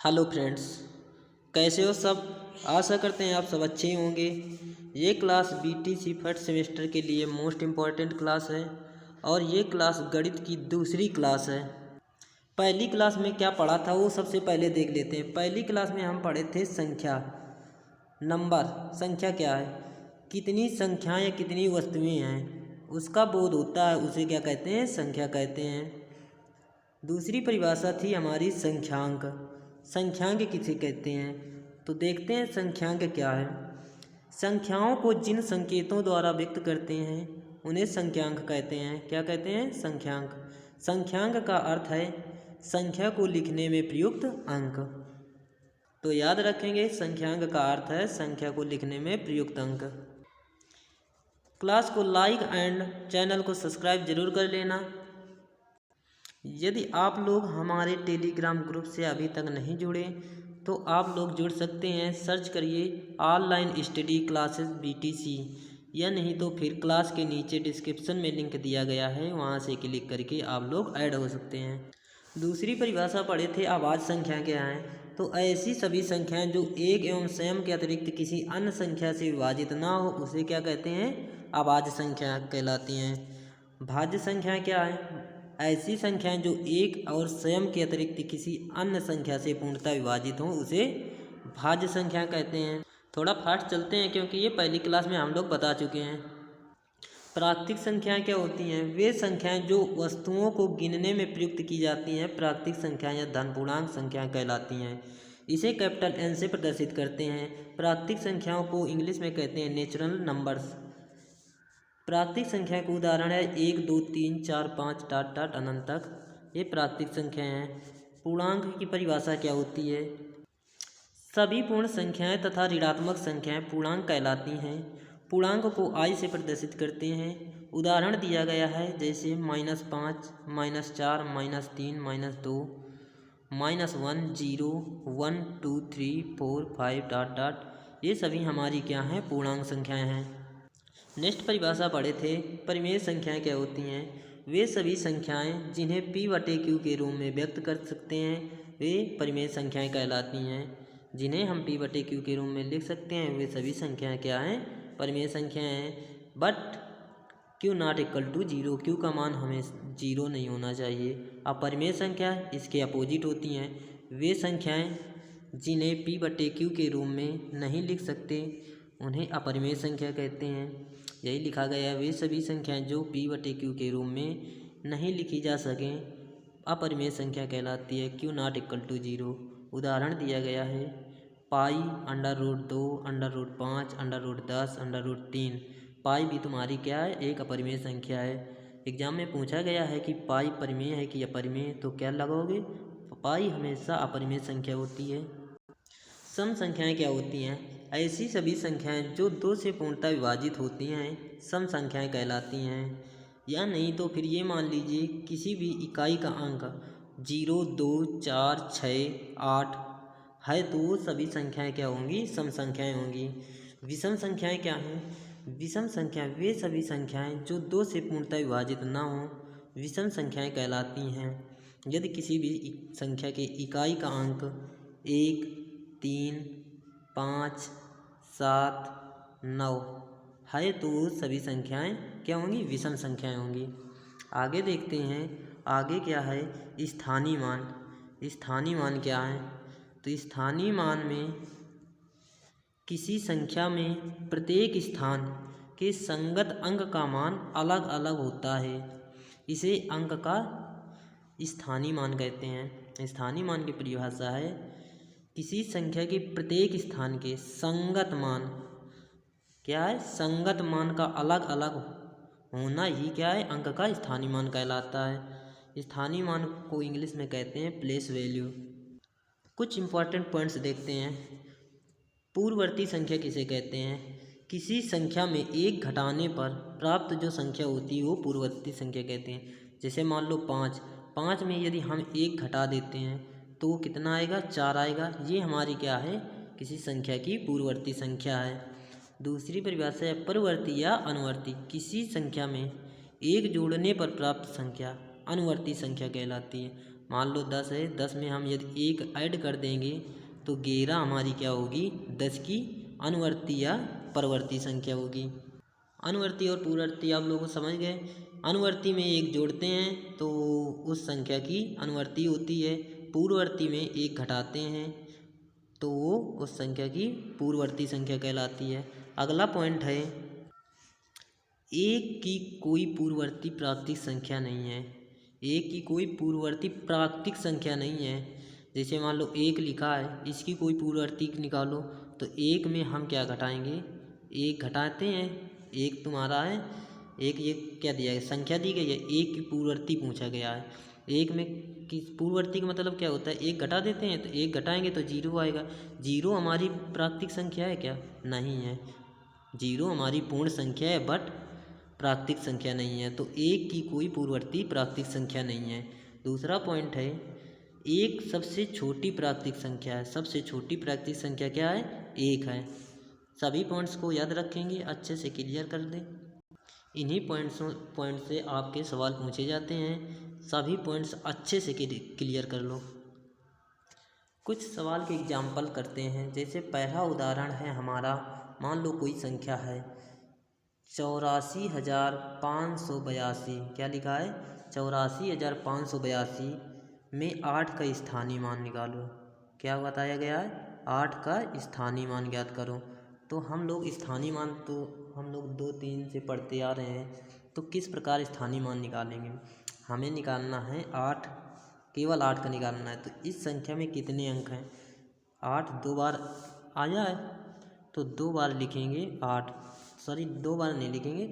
Hello friends, कैसे हो सब। आशा करते हैं आप सब अच्छे ही होंगे। ये क्लास बीटीसी फर्स्ट सेमेस्टर के लिए मोस्ट इम्पॉर्टेंट क्लास है और ये क्लास गणित की दूसरी क्लास है। पहली क्लास में क्या पढ़ा था वो सबसे पहले देख लेते हैं। पहली क्लास में हम पढ़े थे संख्या, नंबर। संख्या क्या है, कितनी संख्याएं या कितनी वस्तुएं हैं उसका बोध होता है, उसे क्या कहते हैं, संख्या कहते हैं। दूसरी परिभाषा थी हमारी संख्यांक। संख्यांक किसे कहते हैं, तो देखते हैं संख्यांक क्या है। संख्याओं को जिन संकेतों द्वारा व्यक्त करते हैं उन्हें संख्यांक कहते हैं। क्या कहते हैं, संख्यांक। संख्यांक का अर्थ है संख्या को लिखने में प्रयुक्त अंक। तो याद रखेंगे, संख्यांक का अर्थ है संख्या को लिखने में प्रयुक्त अंक। क्लास को लाइक एंड चैनल को सब्सक्राइब जरूर कर लेना। यदि आप लोग हमारे टेलीग्राम ग्रुप से अभी तक नहीं जुड़े तो आप लोग जुड़ सकते हैं। सर्च करिए ऑनलाइन स्टडी क्लासेस बीटीसी, या नहीं तो फिर क्लास के नीचे डिस्क्रिप्शन में लिंक दिया गया है, वहां से क्लिक करके आप लोग ऐड हो सकते हैं। दूसरी परिभाषा पढ़े थे अभाज्य संख्या क्या है, तो ऐसी सभी संख्याएं जो एक एवं स्वयं के अतिरिक्त किसी अन्य संख्या से विभाजित ना हो उसे क्या कहते हैं, अभाज्य संख्या कहलाती हैं। भाज्य संख्या क्या है, ऐसी संख्याएं जो एक और स्वयं के अतिरिक्त किसी अन्य संख्या से पूर्णतः विभाजित हों उसे भाज्य संख्या कहते हैं। थोड़ा फास्ट चलते हैं क्योंकि ये पहली क्लास में हम लोग बता चुके हैं। प्राकृतिक संख्याएं क्या होती हैं, वे संख्याएं जो वस्तुओं को गिनने में प्रयुक्त की जाती हैं प्राकृतिक संख्याएं या धन पूर्णांक संख्याएं कहलाती हैं। इसे कैपिटल एन से प्रदर्शित करते हैं। प्राकृतिक संख्याओं को इंग्लिश में कहते हैं नेचुरल नंबर्स। प्राकृतिक संख्या के उदाहरण है 1 2 3 4 5 टाट टाट अनंत तक, ये प्राकृतिक संख्या हैं। पूर्णांक की परिभाषा क्या होती है, सभी पूर्ण संख्याएं तथा ऋणात्मक संख्याएं पूर्णांक कहलाती हैं। पूर्णांक को आई से प्रदर्शित करते हैं। उदाहरण दिया गया है जैसे -5, -4, -3, -2, -1, 0, 1 2 3 4 5 टाट टाट, ये सभी हमारी क्या हैं, पूर्णांक संख्याएं हैं। नेक्स्ट परिभाषा पढ़े थे परिमेय संख्याएं क्या होती हैं, वे सभी संख्याएं जिन्हें p/q के रूप में व्यक्त कर सकते हैं वे परिमेय संख्याएं कहलाती हैं। जिन्हें हम p/q के रूप में लिख सकते हैं वे सभी संख्याएं क्या हैं, परिमेय संख्याएं हैं। But q not equal to 0, q का मान हमें 0 नहीं होना चाहिए। अपरिमेय संख्या इसके अपोजिट होती हैं, वे संख्याएं जिन्हें p/q के रूप में नहीं लिख सकते उन्हें अपरिमेय संख्या कहते हैं। यही लिखा गया है, वे सभी संख्याएं जो p/q के रूप में नहीं लिखी जा सकें अपरिमेय संख्या कहलाती है। q not equal to 0। उदाहरण दिया गया है पाई √2 √5 √10 √3। पाई भी तुम्हारी क्या है, एक अपरिमेय संख्या है। एग्जाम में पूछा गया है कि पाई परिमेय है कि अपरिमेय, तो क्या लगाओगे, पाई हमेशा अपरिमेय संख्या होती है। सम संख्याएं क्या होती हैं, ऐसी सभी संख्याएं जो 2 से पूर्णतः विभाजित होती हैं सम संख्याएं कहलाती हैं। या नहीं तो फिर ये मान लीजिए किसी भी इकाई का अंक 0 2 4 6 8 है तो वो सभी संख्याएं क्या होंगी, सम संख्याएं होंगी। विषम संख्याएं क्या हैं, विषम संख्याएं वे सभी संख्याएं जो 2 से पूर्णतः विभाजित ना हों विषम संख्याएं कहलाती हैं। यदि किसी भी संख्या के इकाई का अंक 1 3 5 7 9 है तो सभी संख्याएं क्या होंगी, विषम संख्याएं होंगी। आगे देखते हैं, आगे क्या है, स्थानीय मान। स्थानीय मान क्या है, तो स्थानीय मान में किसी संख्या में प्रत्येक स्थान के संगत अंक का मान अलग अलग होता है, इसे अंक का स्थानीय मान कहते हैं। स्थानीय मान की परिभाषा है किसी संख्या के प्रत्येक स्थान के संगत मान, क्या है, संगत मान का अलग अलग होना ही क्या है, अंक का स्थानीय मान कहलाता है। स्थानीय मान को इंग्लिश में कहते हैं प्लेस वैल्यू। कुछ इंपॉर्टेंट पॉइंट्स देखते हैं। पूर्ववर्ती संख्या किसे कहते हैं, किसी संख्या में एक घटाने पर प्राप्त जो संख्या होती है वो पूर्ववर्ती संख्या कहते हैं। जैसे मान लो 5 में यदि हम 1 घटा देते हैं तो वो कितना आएगा, 4 आएगा। ये हमारी क्या है, किसी संख्या की पूर्ववर्ती संख्या है। दूसरी परिभाषा है परवर्ती या अनुवर्ती। किसी संख्या में 1 जोड़ने पर प्राप्त संख्या अनुवर्ती संख्या कहलाती है। मान लो 10 है, 10 में हम यदि 1 ऐड कर देंगे तो 11 हमारी क्या होगी, 10 की अनुवर्ती या परवर्ती संख्या होगी। अनुवर्ती और पूर्ववर्ती आप लोगों को समझ गए। अनुवर्ती में 1 जोड़ते हैं तो उस संख्या की अनुवर्ती होती है, पूर्ववर्ती में 1 घटाते हैं तो वो उस संख्या की पूर्ववर्ती संख्या कहलाती है। अगला पॉइंट है, 1 की कोई पूर्ववर्ती प्राकृतिक संख्या नहीं है। 1 की कोई पूर्ववर्ती प्राकृतिक संख्या नहीं है। जैसे मान लो 1 लिखा है, इसकी कोई पूर्ववर्ती निकालो तो 1 में हम क्या घटाएंगे, 1 घटाते हैं, 1 तुम्हारा है, 1 ये क्या दिया है, संख्या दी गई है, 1 की पूर्ववर्ती पूछा गया है। 1 में किस पूर्ववर्ती का मतलब क्या होता है, 1 घटा देते हैं तो 1 घटाएंगे तो 0 आएगा। 0 हमारी प्राकृतिक संख्या है क्या, नहीं है। 0 हमारी पूर्ण संख्या है बट प्राकृतिक संख्या नहीं है। तो 1 की कोई पूर्ववर्ती प्राकृतिक संख्या नहीं है। दूसरा पॉइंट है, 1 सबसे छोटी प्राकृतिक संख्या है। सबसे छोटी प्राकृतिक संख्या क्या है, 1 है। सभी पॉइंट्स को याद रखेंगे, अच्छे से क्लियर कर लें। इन्हीं पॉइंट से आपके सवाल पूछे जाते हैं। सभी पॉइंट्स अच्छे से क्लियर कर लो। कुछ सवाल के एग्जाम्पल करते हैं। जैसे पहला उदाहरण है हमारा, मान लो कोई संख्या है 84,582। क्या लिखा है, 84,582 में 8 का स्थानीय मान निकालो। क्या बताया गया है, 8 का स्थानीय मान ज्ञात करो। तो हम लोग स्थानीय मान तो हम लोग 2-3 से पढ़ते आ रहे हैं, तो किस प्रकार स्थानीय मान निकालेंगे। हमें निकालना है 8, केवल 8 का निकालना है। तो इस संख्या में कितने अंक हैं, 8 2 बार आया है तो 2 बार लिखेंगे 8, सॉरी 2 बार नहीं लिखेंगे,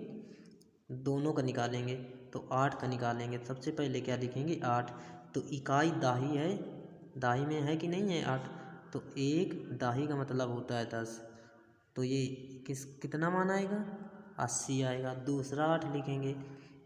दोनों का निकालेंगे तो 8 का निकालेंगे। सबसे पहले क्या लिखेंगे, 8। तो इकाई दाही है, दाही में है कि नहीं है 8, तो 1 दाही का मतलब होता है 10। तो ये कितना मान आएगा, 80 आएगा। दूसरा 8 लिखेंगे,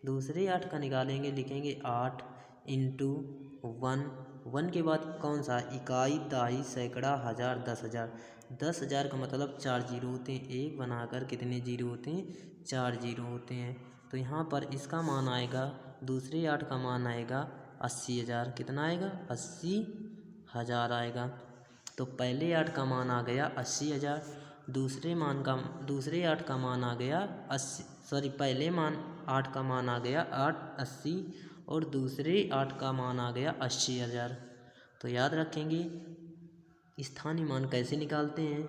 दूसरे 8 का निकालेंगे, लिखेंगे 8 इंटू 1। 1 के बाद कौन सा, इकाई दाही सैकड़ा हज़ार 10,000। 10,000 का मतलब 4 जीरो होते हैं, 1 बनाकर कितने जीरो होते हैं, 4 जीरो होते हैं। तो यहाँ पर इसका मान आएगा, दूसरे 8 का मान आएगा 80,000। कितना आएगा, 80,000 आएगा। तो पहले 8 का मान आ गया 80,000, दूसरे 8 का मान आ गया 80, सॉरी पहले 8 का मान आ गया 80 और दूसरे 8 का मान आ गया 80,000। तो याद रखेंगे स्थानीय मान कैसे निकालते हैं।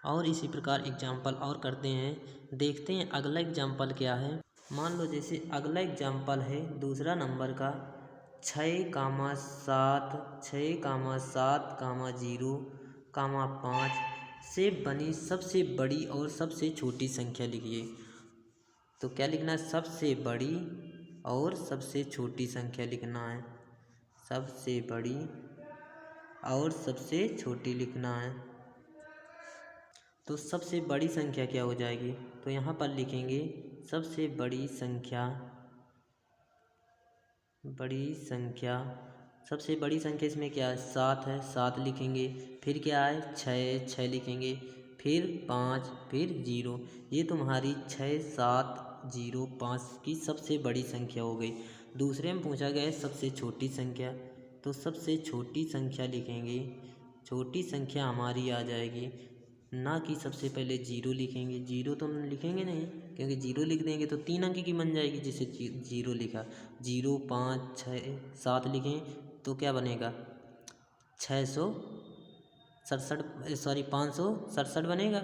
और इसी प्रकार एग्जाम्पल और करते हैं। देखते हैं अगला एग्जाम्पल क्या है। मान लो जैसे अगला एग्जाम्पल है दूसरा नंबर का 6,7, 6,7,0,5 से बनी सबसे बड़ी और सबसे छोटी संख्या लिखिए। तो क्या लिखना है, सबसे बड़ी और सबसे छोटी संख्या लिखना है। सबसे बड़ी और सबसे छोटी लिखना है। तो सबसे बड़ी संख्या क्या हो जाएगी, तो यहाँ पर लिखेंगे सबसे बड़ी संख्या, सबसे बड़ी संख्या इसमें क्या है, 7 है, 7 लिखेंगे। फिर क्या है, 6 लिखेंगे, फिर 5, फिर 0। ये तुम्हारी 6,7,0,5 की सबसे बड़ी संख्या हो गई। दूसरे में पूछा गया है सबसे छोटी संख्या, तो सबसे छोटी संख्या लिखेंगे। छोटी संख्या हमारी आ जाएगी, ना कि सबसे पहले 0 लिखेंगे। 0 तो लिखेंगे नहीं, क्योंकि 0 लिख देंगे तो 3 अंक की बन जाएगी, जिसे 0 लिखा। 0, 5, 6, 7 लिखें तो क्या बनेगा, 567 बनेगा।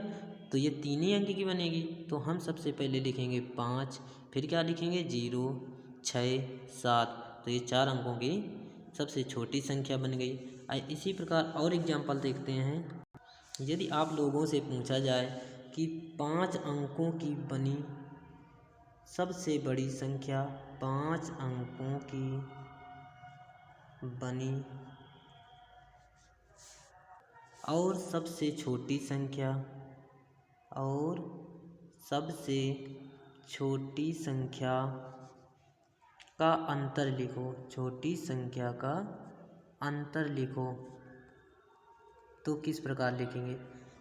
तो ये 3 ही अंक की बनेगी। तो हम सबसे पहले लिखेंगे 5, फिर क्या लिखेंगे 0, 6, 7। तो ये 4 अंकों की सबसे छोटी संख्या बन गई। इसी प्रकार और एग्जाम्पल देखते हैं। यदि आप लोगों से पूछा जाए कि 5 अंकों की बनी सबसे बड़ी संख्या, 5 अंकों की बनी और सबसे छोटी संख्या, और सबसे छोटी संख्या का अंतर लिखो। छोटी संख्या का अंतर लिखो। तो किस प्रकार लिखेंगे,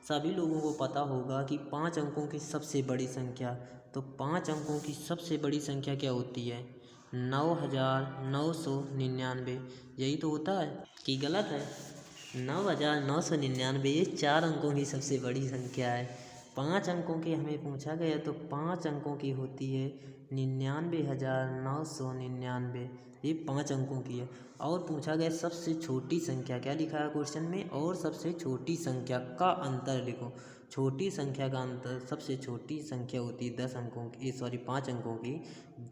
सभी लोगों को पता होगा कि 5 अंकों की सबसे बड़ी संख्या, तो 5 अंकों की सबसे बड़ी संख्या क्या होती है, 9,999। यही तो होता है कि गलत है? 9,999 ये 4 अंकों की सबसे बड़ी संख्या है। 5 अंकों की हमें पूछा गया तो 5 अंकों की होती है 99,999। ये 5 अंकों की है। और पूछा गया सबसे छोटी संख्या, क्या लिखा है क्वेश्चन में, और सबसे छोटी संख्या का अंतर लिखो। छोटी संख्या का अंतर, सबसे छोटी संख्या होती है 10 अंकों की, 5 अंकों की।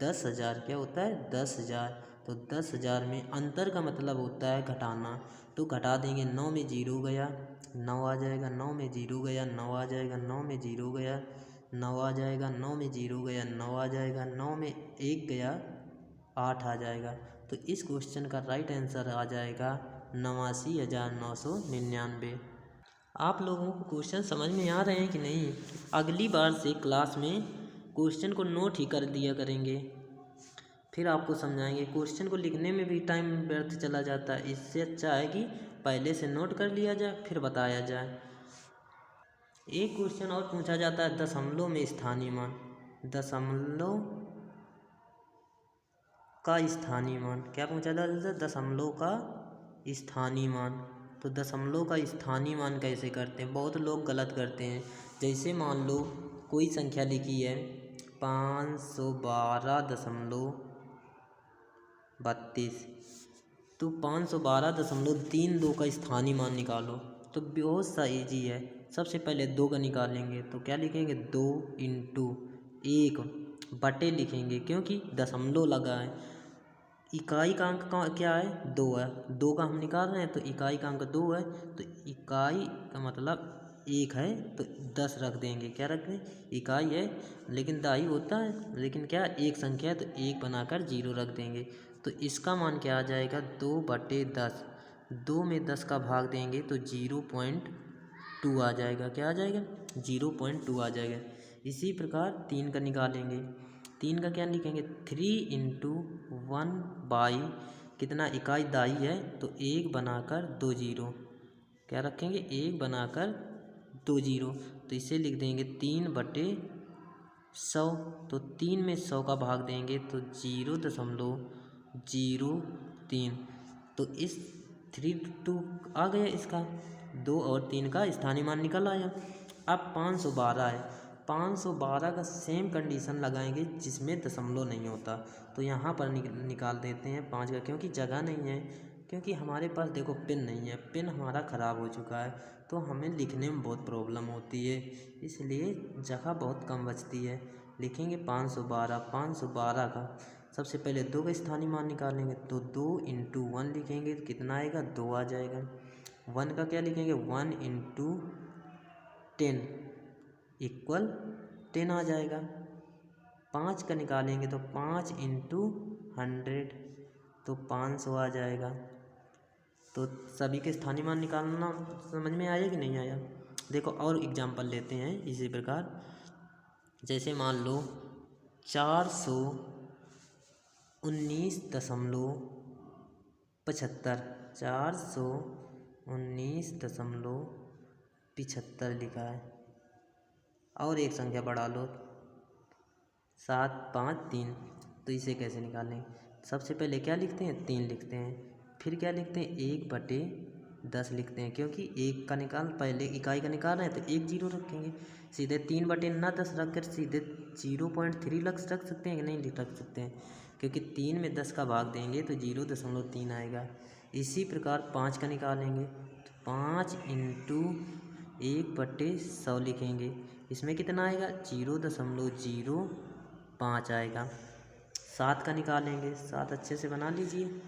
10,000 क्या होता है? 10,000। तो 10,000 में अंतर का मतलब होता है घटाना। तो घटा देंगे, 9 में 0 गया 9 आ जाएगा, 9 में 0 गया 9 आ जाएगा, 9 में 0 गया 9 आ जाएगा, 9 में 0 गया 9 आ जाएगा, 9 में 1 गया 8 आ जाएगा। तो इस क्वेश्चन का राइट आंसर आ जाएगा 89,999। आप लोगों को क्वेश्चन समझ में आ रहे हैं कि नहीं? अगली बार से क्लास में क्वेश्चन को नोट ही कर दिया करेंगे, फिर आपको समझाएंगे। क्वेश्चन को लिखने में भी टाइम व्यर्थ चला जाता है, इससे अच्छा है कि पहले से नोट कर लिया जाए फिर बताया जाए। एक क्वेश्चन और पूछा जाता है दशमलव में स्थानीय मान। दशमलव का स्थानीय मान क्या पूछा जाता है? दशमलव का स्थानीय मान। तो दशमलव का स्थानीय मान कैसे करते हैं? बहुत लोग गलत करते हैं। जैसे मान लो कोई संख्या लिखी है 512.32, तो 512.32 का स्थानीय मान निकालो। तो बहुत सा ईजी है। सबसे पहले 2 का निकालेंगे तो क्या लिखेंगे? 2 इंटू 1 बटे लिखेंगे, क्योंकि दशमलव लगा है। इकाई का अंक का क्या है? 2 है। 2 का हम निकाल रहे हैं तो इकाई का अंक 2 है, तो इकाई का मतलब 1 है तो 10 रख देंगे। क्या रख दें? इकाई है लेकिन दाई होता है, लेकिन क्या एक संख्या है तो 1 बनाकर 0 रख देंगे। तो इसका मान क्या आ जाएगा? 2/10। 2 में 10 का भाग देंगे तो 0.2 आ जाएगा। क्या आ जाएगा? 0.2 आ जाएगा। इसी प्रकार 3 का निकालेंगे। 3 का क्या लिखेंगे? 3 इंटू 1 कितना इकाई दाई है तो 1 बनाकर 2 0। क्या रखेंगे? 1 बनाकर 2 0। तो इसे लिख देंगे 3/100। तो 3 में 100 का भाग देंगे तो 0.03। तो इस 3 आ गया इसका। 2 और 3 का स्थानीय मान निकल आया। अब 512 है। 512 का सेम कंडीशन लगाएंगे जिसमें दशमलव नहीं होता। तो यहाँ पर निकाल देते हैं 5 का, क्योंकि जगह नहीं है। क्योंकि हमारे पास देखो पेन नहीं है, पेन हमारा ख़राब हो चुका है, तो हमें लिखने में बहुत प्रॉब्लम होती है, इसलिए जगह बहुत कम बचती है। लिखेंगे 512। 512 का सबसे पहले 2 का स्थानीय मान निकालेंगे तो 2 इंटू 1 लिखेंगे तो कितना आएगा? 2 आ जाएगा। 1 का क्या लिखेंगे? 1 इंटू 10 इक्वल 10 आ जाएगा। 5 का निकालेंगे तो 5 इंटू 100 तो 500 आ जाएगा। तो सभी के स्थानीय मान निकालना समझ में आया कि नहीं आया? देखो और एग्जांपल लेते हैं इसी प्रकार। जैसे मान लो 419.75, 419.75 लिखा है। और एक संख्या बढ़ा लो 753। तो इसे कैसे निकालें? सबसे पहले क्या लिखते हैं? 3 लिखते हैं। फिर क्या लिखते हैं? 1/10 लिखते हैं, क्योंकि 1 का पहले इकाई का निकाल रहे हैं तो 1 0 रखेंगे। सीधे 3/10 रख कर सीधे 0.3 रख सकते हैं कि नहीं रख सकते हैं? क्योंकि 3 में 10 का भाग देंगे तो 0.3 आएगा। इसी प्रकार 5 का निकालेंगे तो 5 इंटू 1/100 लिखेंगे। इसमें कितना आएगा? 0.05 आएगा। 7 का निकालेंगे। 7 अच्छे से बना लीजिए।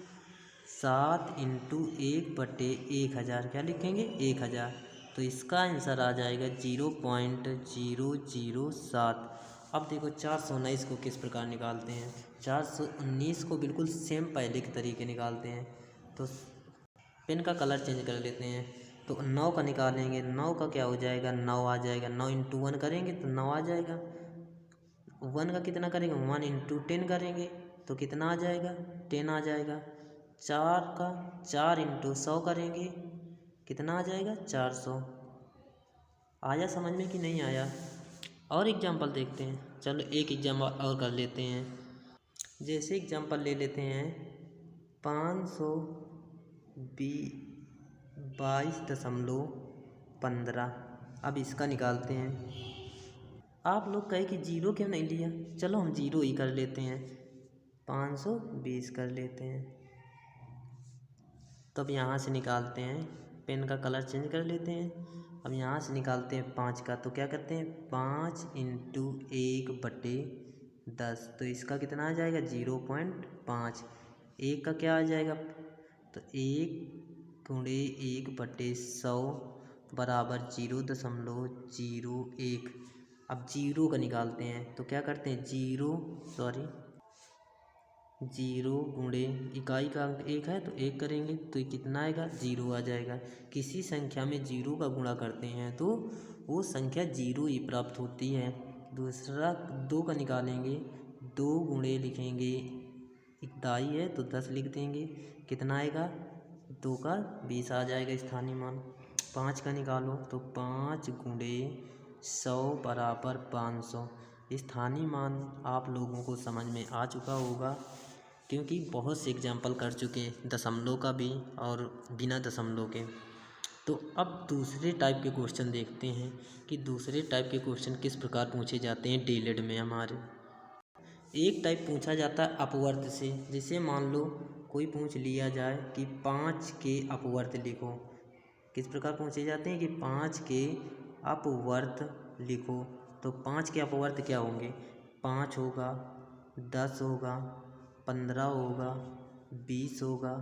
7 इंटू 1/1000 क्या लिखेंगे? 1000। तो इसका आंसर आ जाएगा 0.007। अब देखो 419 को किस प्रकार निकालते हैं। 419 को बिल्कुल सेम पहले के तरीके निकालते हैं। तो पेन का कलर चेंज कर लेते हैं। तो 9 का निकालेंगे। 9 का क्या हो जाएगा? 9 आ जाएगा। 9 इंटू 1 करेंगे तो 9 आ जाएगा। 1 का कितना करेंगे? 1 इंटू 10 करेंगे तो कितना आ जाएगा? 10 आ जाएगा। 4 का 4 इंटू 100 करेंगे कितना आ जाएगा? 400। आया समझ में कि नहीं आया? और एग्जांपल देखते हैं। चलो एक एग्जाम्पल और कर लेते हैं। जैसे एग्जांपल ले लेते हैं 522.15। अब इसका निकालते हैं। आप लोग कहे कि जीरो क्यों नहीं लिया, चलो हम जीरो ही कर लेते हैं, 520 कर लेते हैं। तो अब यहाँ से निकालते हैं, पेन का कलर चेंज कर लेते हैं। अब यहाँ से निकालते हैं 5 का, तो क्या करते हैं 5 इंटू 1/10, तो इसका कितना आ जाएगा 0.5। एक का क्या आ जाएगा, तो 1 गुणे 1/100 बराबर 0.01। अब जीरो का निकालते हैं, तो क्या करते हैं जीरो गुणे इकाई का अंक 1 है तो 1 करेंगे, तो ये कितना आएगा 0 आ जाएगा। किसी संख्या में जीरो का गुणा करते हैं तो वो संख्या जीरो ही प्राप्त होती है। दूसरा 2 का निकालेंगे, 2 गुणे लिखेंगे, इकाई है तो 10 लिख देंगे, कितना आएगा 2 का 20 आ जाएगा स्थानीय मान। 5 का निकालो, तो 5 गुणे 100 बराबर 500। स्थानीय मान आप लोगों को समझ में आ चुका होगा, क्योंकि बहुत से एग्जाम्पल कर चुके हैं दशमलव का भी और बिना दशमलव के। तो अब दूसरे टाइप के क्वेश्चन देखते हैं कि दूसरे टाइप के क्वेश्चन किस प्रकार पूछे जाते हैं डीएलएड में हमारे। एक टाइप पूछा जाता है अपवर्त से, जैसे मान लो कोई पूछ लिया जाए कि 5 के अपवर्त लिखो। किस प्रकार पूछे जाते हैं कि 5 के अपवर्त लिखो, तो 5 के अपवर्त क्या होंगे, 5 होगा, 10 होगा, 15 होगा, 20 होगा,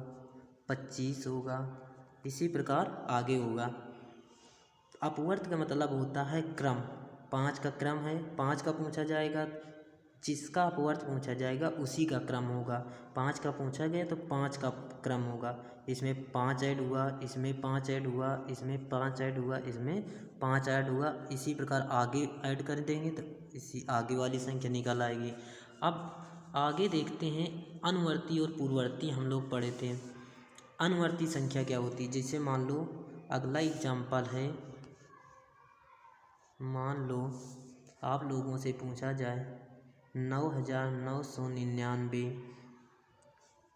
25 होगा, इसी प्रकार आगे होगा। अपवर्त का मतलब होता है क्रम, 5 का क्रम है, 5 का पूछा जाएगा, जिसका अपवर्त पूछा जाएगा उसी का क्रम होगा। 5 का पूछा गया तो 5 का क्रम होगा, इसमें 5 ऐड हुआ, इसमें 5 ऐड हुआ, इसमें 5 ऐड हुआ, इसमें 5 ऐड हुआ, इसी प्रकार आगे ऐड कर देंगे तो इसी आगे वाली संख्या निकल आएगी। अब आगे देखते हैं अनुवर्ती और पूर्ववर्ती, हम लोग पढ़े थे। अनुवर्ती संख्या क्या होती है, जैसे मान लो अगला एग्जाम्पल है, मान लो आप लोगों से पूछा जाए 9,999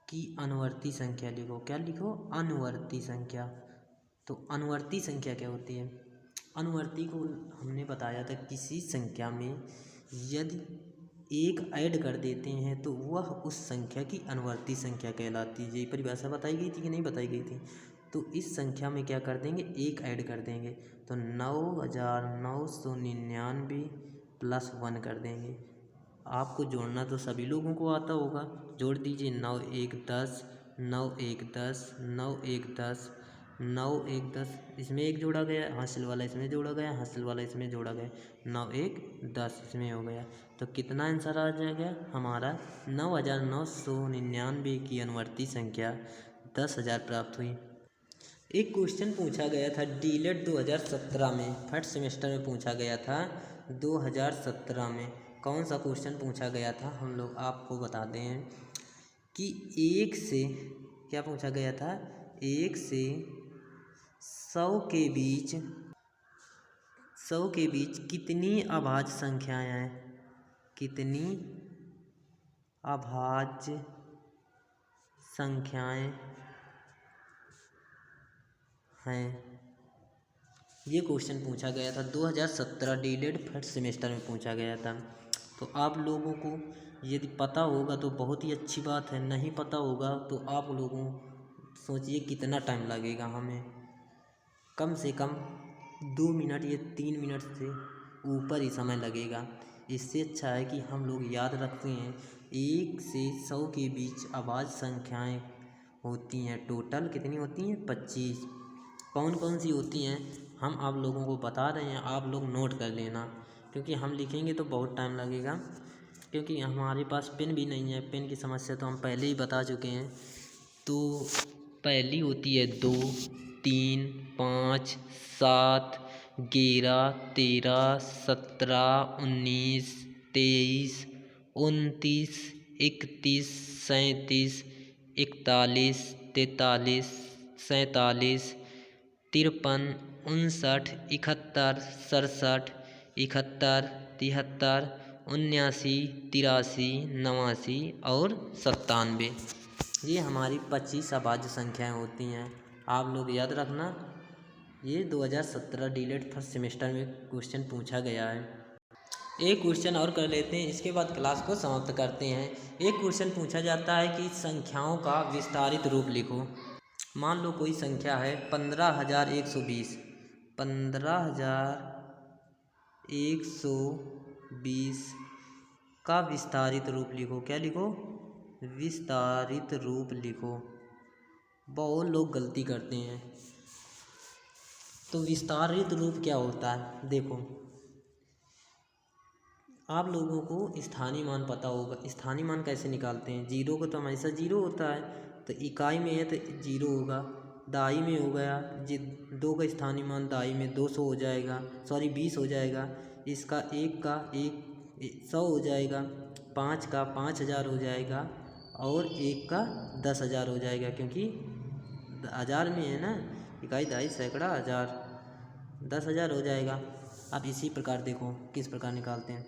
की अनुवर्ती संख्या लिखो। क्या लिखो, अनुवर्ती संख्या। तो अनुवर्ती संख्या क्या होती है, अनुवर्ती को हमने बताया था किसी संख्या में यदि एक ऐड कर देते हैं तो वह उस संख्या की अनुवर्ती संख्या कहलाती है। ये परिभाषा बताई गई थी कि नहीं बताई गई थी। तो इस संख्या में क्या कर देंगे, एक ऐड कर देंगे, तो 9,999 प्लस 1 कर देंगे। आपको जोड़ना तो सभी लोगों को आता होगा, जोड़ दीजिए 9 1 10, 9 1 10, 9 1 10, 9 1 10, इसमें एक जोड़ा गया, हासिल वाला इसमें जोड़ा गया, हासिल वाला इसमें जोड़ा गया, 9 1 10 इसमें हो गया। तो कितना आंसर आ जाएगा हमारा, 9,999 की अनुवर्ती संख्या 10,000 प्राप्त हुई। एक क्वेश्चन पूछा गया था डीएलएड 2017 में, फर्स्ट सेमेस्टर में पूछा गया था 2017 में। कौन सा क्वेश्चन पूछा गया था हम लोग आपको बताते हैं कि 1 से क्या पूछा गया था, 1 से 100 के बीच कितनी अभाज्य संख्याएं हैं, कितनी अभाज्य संख्याएं हैं, ये क्वेश्चन पूछा गया था 2017 डीएलएड फर्स्ट सेमेस्टर में पूछा गया था। तो आप लोगों को यदि पता होगा तो बहुत ही अच्छी बात है, नहीं पता होगा तो आप लोगों सोचिए कितना टाइम लगेगा, हमें कम से कम 2 मिनट या 3 मिनट से ऊपर ही समय लगेगा। इससे अच्छा है कि हम लोग याद रखते हैं 1 से 100 के बीच अभाज्य संख्याएं होती हैं, टोटल कितनी होती हैं 25। कौन कौन सी होती हैं हम आप लोगों को बता रहे हैं, आप लोग नोट कर लेना, क्योंकि हम लिखेंगे तो बहुत टाइम लगेगा, क्योंकि हमारे पास पेन भी नहीं है। पेन की समस्या तो हम पहले ही बता चुके हैं। तो पहली होती है 2 3 5 7 11 13 17 19 23 29 31 37 41 43 47 53 59 71 67 71 73 79, 83, 89 और 97। ये हमारी 25 अभाज्य संख्याएं होती हैं। आप लोग याद रखना, ये 2017 डीलेट फर्स्ट सेमेस्टर में क्वेश्चन पूछा गया है। एक क्वेश्चन और कर लेते हैं, इसके बाद क्लास को समाप्त करते हैं। एक क्वेश्चन पूछा जाता है कि संख्याओं का विस्तारित रूप लिखो। मान लो कोई संख्या है 15,120। 15,120 का विस्तारित रूप लिखो। क्या लिखो? विस्तारित रूप लिखो। बहुत लोग गलती करते हैं। तो विस्तारित रूप क्या होता है? देखो, आप लोगों को स्थानीय मान पता होगा। स्थानीय मान कैसे निकालते हैं? जीरो को तो हमेशा जीरो होता है, तो इकाई में है तो जीरो होगा। दहाई में हो गया, 2 का स्थानीय मान दहाई में 200 हो जाएगा, 20 हो जाएगा। इसका 1 का 100 हो जाएगा, 5 का 5000 हो जाएगा और 1 का 10,000 हो जाएगा, क्योंकि 1000 में है ना, इकाई, दहाई, सैकड़ा, हज़ार, 10,000 हो जाएगा। अब इसी प्रकार देखो किस प्रकार निकालते हैं।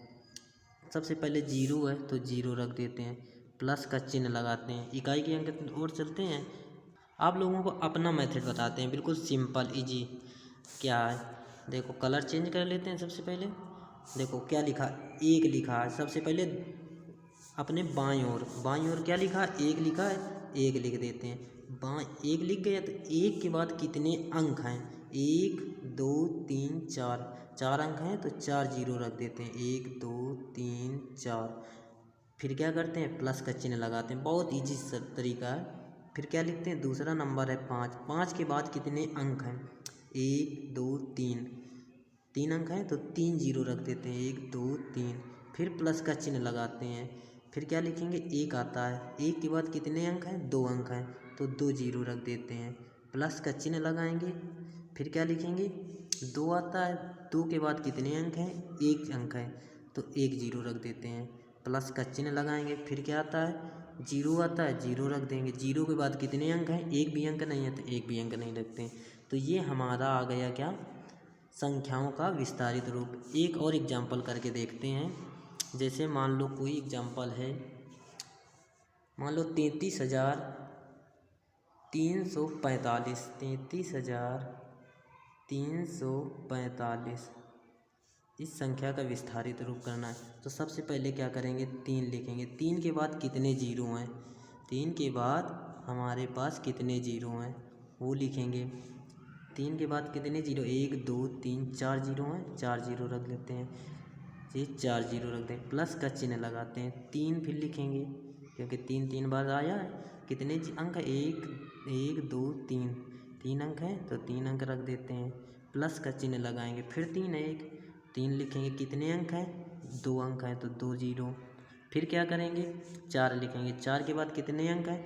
सबसे पहले जीरो है तो जीरो रख देते हैं, प्लस का चिन्ह लगाते हैं, इकाई के अंक और चलते हैं। आप लोगों को अपना मेथड बताते हैं, बिल्कुल सिंपल इजी। क्या है? देखो, कलर चेंज कर लेते हैं। सबसे पहले देखो क्या लिखा, 1 लिखा है। सबसे पहले अपने बाईं ओर क्या लिखा? 1 लिखा है, 1 लिख देते हैं। 1 लिख गया तो 1 के बाद कितने अंक हैं? 1 2 3 4, 4 अंक हैं तो 4 जीरो रख देते हैं। 1 2 3 4। फिर क्या करते हैं? प्लस का चिन्ह लगाते हैं। बहुत ईजी तरीका है। फिर क्या लिखते हैं? दूसरा नंबर है 5। 5 के बाद कितने अंक हैं? 1 2 3, 3 अंक हैं तो 3 जीरो रख देते हैं। 1 2 3। फिर प्लस का चिन्ह लगाते हैं। फिर क्या लिखेंगे? 1 आता है। 1 के बाद कितने अंक हैं? 2 अंक हैं तो 2 जीरो रख देते हैं। प्लस का चिन्ह लगाएंगे। फिर क्या लिखेंगे? 2 आता है। 2 के बाद कितने अंक हैं? 1 अंक है तो 1 जीरो रख देते हैं। प्लस का चिन्ह लगाएंगे। फिर क्या आता है? 0 आता है, 0 रख देंगे। 0 के बाद कितने अंक हैं? 1 भी अंक नहीं है तो 1 भी अंक नहीं रखते हैं। तो ये हमारा आ गया क्या? संख्याओं का विस्तारित रूप। एक और एग्जाम्पल करके देखते हैं। जैसे मान लो कोई एग्जाम्पल है, मान लो 33,345। 33,345 इस संख्या का विस्तारित रूप करना है। तो सबसे पहले क्या करेंगे? 3 लिखेंगे। 3 के बाद कितने जीरो हैं? 3 के बाद हमारे पास कितने जीरो हैं वो लिखेंगे। 3 के बाद कितने जीरो? 1 2 3 4 जीरो हैं, 4 जीरो रख लेते हैं। ये 4 जीरो रख दें। प्लस का चिन्ह लगाते हैं। 3 फिर लिखेंगे, क्योंकि 3 बार आया है। कितने अंक है? 1 2 3, 3 अंक हैं तो 3 अंक रख देते हैं। प्लस का चिन्ह लगाएंगे। फिर 3 लिखेंगे। कितने अंक हैं? 2 अंक हैं तो 2 जीरो। फिर क्या करेंगे? 4 लिखेंगे। 4 के बाद कितने अंक हैं?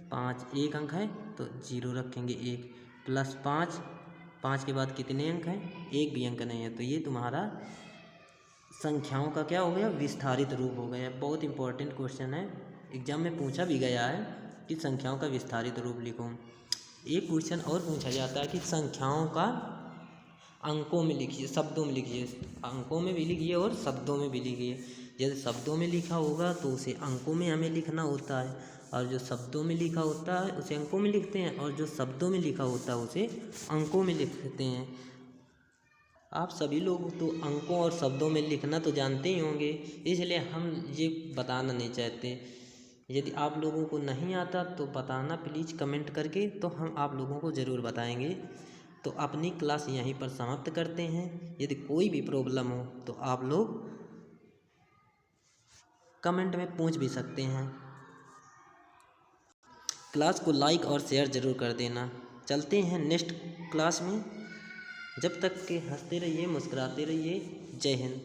5, 1 अंक है तो जीरो रखेंगे 1। प्लस 5 के बाद कितने अंक हैं? 1 भी अंक नहीं है। तो ये तुम्हारा संख्याओं का क्या हो गया? विस्तारित रूप हो गया। बहुत इंपॉर्टेंट क्वेश्चन है, एग्जाम में पूछा भी गया है कि संख्याओं का विस्तारित रूप लिखो। एक क्वेश्चन और पूछा जाता है कि संख्याओं का अंकों में लिखिए, शब्दों में लिखिए। अंकों में भी लिखिए और शब्दों में भी लिखिए। यदि शब्दों में लिखा होगा तो उसे अंकों में हमें लिखना होता है, और जो शब्दों में लिखा होता है उसे अंकों में लिखते हैं, और जो शब्दों में लिखा होता है उसे अंकों में लिखते हैं। आप सभी लोग तो अंकों और शब्दों में लिखना तो जानते ही होंगे, इसलिए हम ये बताना नहीं चाहते। यदि आप लोगों को नहीं आता तो बताना प्लीज़ कमेंट करके, तो हम आप लोगों को ज़रूर बताएंगे। तो अपनी क्लास यहीं पर समाप्त करते हैं। यदि कोई भी प्रॉब्लम हो तो आप लोग कमेंट में पूछ भी सकते हैं। क्लास को लाइक और शेयर ज़रूर कर देना। चलते हैं नेक्स्ट क्लास में। जब तक के हंसते रहिए, मुस्कुराते रहिए। जय हिंद।